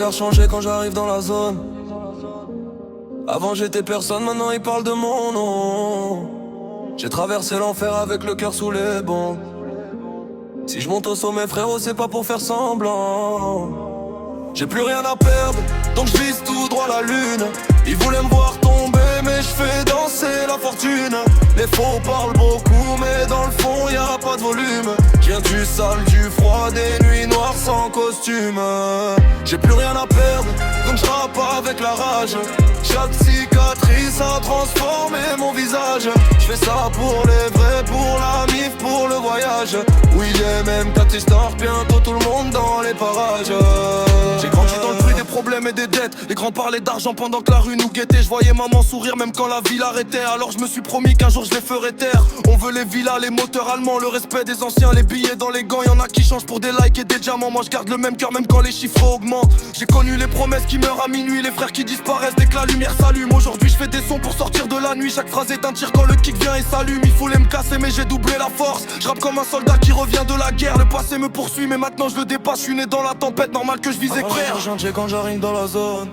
regard changer quand j'arrive dans la zone. Avant j'étais personne, maintenant ils parlent de mon nom. J'ai traversé l'enfer avec le cœur sous les bombes. Si je monte au sommet frérot c'est pas pour faire semblant. J'ai plus rien à perdre, donc je vise tout droit la lune. Ils voulaient me voir tomber mais je fais danser la fortune. Les faux parlent beaucoup mais dans le fond y a pas de volume. Je viens du sale, du froid, des nuits noires sans costume. J'ai plus rien à perdre, donc je rappe avec la rage. Chaque cicatrice a transformé mon visage. Je fais ça pour les vrais, pour la mif, pour le voyage. William M, Cat Star, bientôt tout le monde dans les parages. J'ai grandi dans le bruit des problèmes et des dettes. Les grands parlaient d'argent pendant que la rue nous guettait. Je voyais maman sourire même quand la ville arrêtait. Alors je me suis promis qu'un jour je les ferai taire. On veut les villas, les moteurs allemands, le respect des anciens, les billets dans les gants. Y'en a qui changent pour des likes et des diamants. Moi je garde le même cœur même quand les chiffres augmentent. J'ai connu les promesses qui meurent à minuit, les frères qui disparaissent dès que la lumière s'allume. Aujourd'hui je fais des sons pour sortir de la nuit. Chaque phrase est un tir quand le kick vient et s'allume. Il fallait me casser mais j'ai doublé la force. Je rappe comme un soldat qui revient de la guerre. Le passé me poursuit mais maintenant je le dépasse. Je suis né dans la tempête, normal que je vise éclair. Quand j'arrive dans la zone.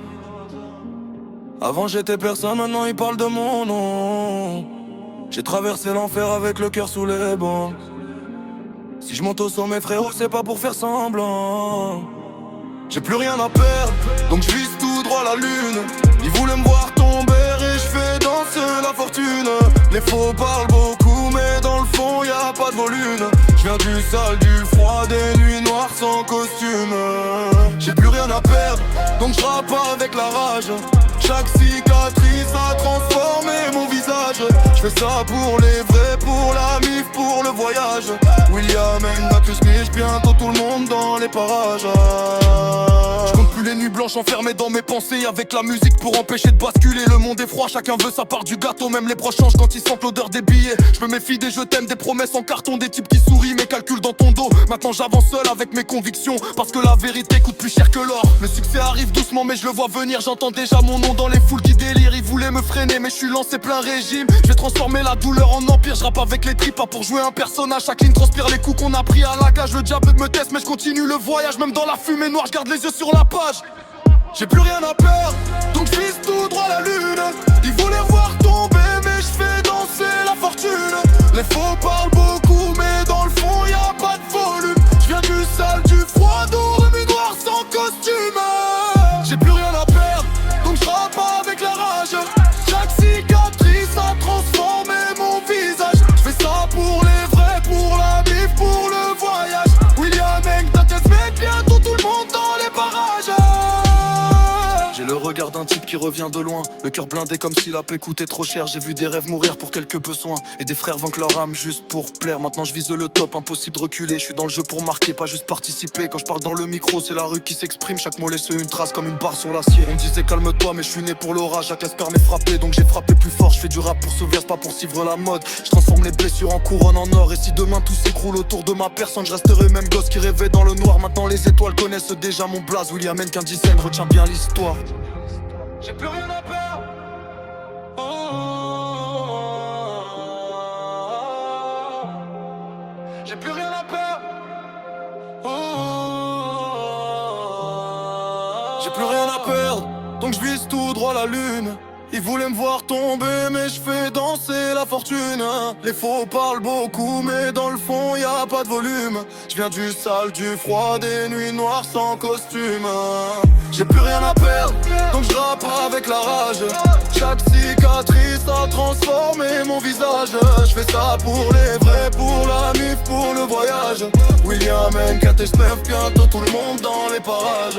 Avant j'étais personne, maintenant ils parlent de mon nom. J'ai traversé l'enfer avec le cœur sous les bombes. Si je monte au sommet frérot c'est pas pour faire semblant. J'ai plus rien à perdre, donc je vise tout droit la lune. Ils voulaient me voir tomber et je fais danser la fortune. Les faux parlent beaucoup mais dans le fond y a pas de volume. Je viens du sale, du froid, des nuits noires sans costume. J'ai plus rien à perdre, donc je rappe avec la rage. Chaque cicatrice a transformé mon visage. Je fais ça pour les vrais, pour la mif, pour le voyage. William N, Smith, bientôt tout le monde dans les parages. Je compte plus les nuits blanches enfermées dans mes pensées. Avec la musique pour empêcher de basculer. Le monde est froid, chacun veut sa part du gâteau. Même les proches changent quand ils sentent l'odeur des billets. Je me méfie des je t'aime, des promesses en carton. Des types qui sourient, mes calculs dans ton dos. Maintenant j'avance seul avec mes convictions. Parce que la vérité coûte plus cher que l'or. Le succès arrive doucement mais je le vois venir. J'entends déjà mon nom dans les foules qui délirent. Ils voulaient me freiner mais je suis lancé plein régime. Je vais transformer la douleur en empire. Je rappe avec les tripes, pas pour jouer un personnage. Chaque ligne transpire les coups qu'on a pris à la cage. Le diable me teste mais je continue le voyage. Même dans la fumée noire je garde les yeux sur la page. J'ai plus rien à perdre, donc je vise tout droit la lune. Ils voulaient voir tomber mais je fais danser la fortune. Les faux parlent beaucoup mais dans le fond y a pas de volume. Je viens du sale, du froid, dormi noir sans costume. J'ai plus rien à perdre, donc je rappe avec la rage. Chaque cicatrice a transformé mon visage. Je fais ça pour les vrais, pour la bif, pour le voyage. William Hank, ta tête met bientôt tout le monde dans les parages. J'ai le regard d'un type qui revient de loin. Le cœur blindé comme si la paix coûtait trop cher. J'ai vu des rêves mourir pour quelques besoins. Et des frères vainquent leur âme juste pour plaire. Maintenant je vise le top, impossible de reculer. Je suis dans le jeu pour marquer, pas juste participer. Quand je parle dans le micro, c'est la rue qui s'exprime. Chaque mot laisse une trace comme une barre sur l'acier. On disait calme-toi mais je suis né pour l'orage. Chaque espère m'est frappé donc j'ai frappé plus fort. Je fais du rap pour sauver, pas pour suivre la mode. Je transforme les blessures en couronne en or. Et si demain tout s'écroule autour de ma personne, je resterai même gosse qui rêvait dans le noir. Maintenant les étoiles connaissent déjà mon blaze. William N, qu'un dizaine, retiens bien l'histoire. J'ai plus rien à perdre. J'ai plus rien à perdre. J'ai plus rien à perdre, donc je vise tout droit la lune. Ils voulaient me voir tomber mais je fais danser la fortune. Les faux parlent beaucoup mais dans le fond y a pas de volume. Je viens du sale, du froid, des nuits noires sans costume. J'ai plus rien à perdre, donc je rappe avec la rage. Chaque cicatrice a transformé mon visage. Je fais ça pour les vrais, pour la mif, pour le voyage. William N, Cat Star, bientôt tout le monde dans les parages.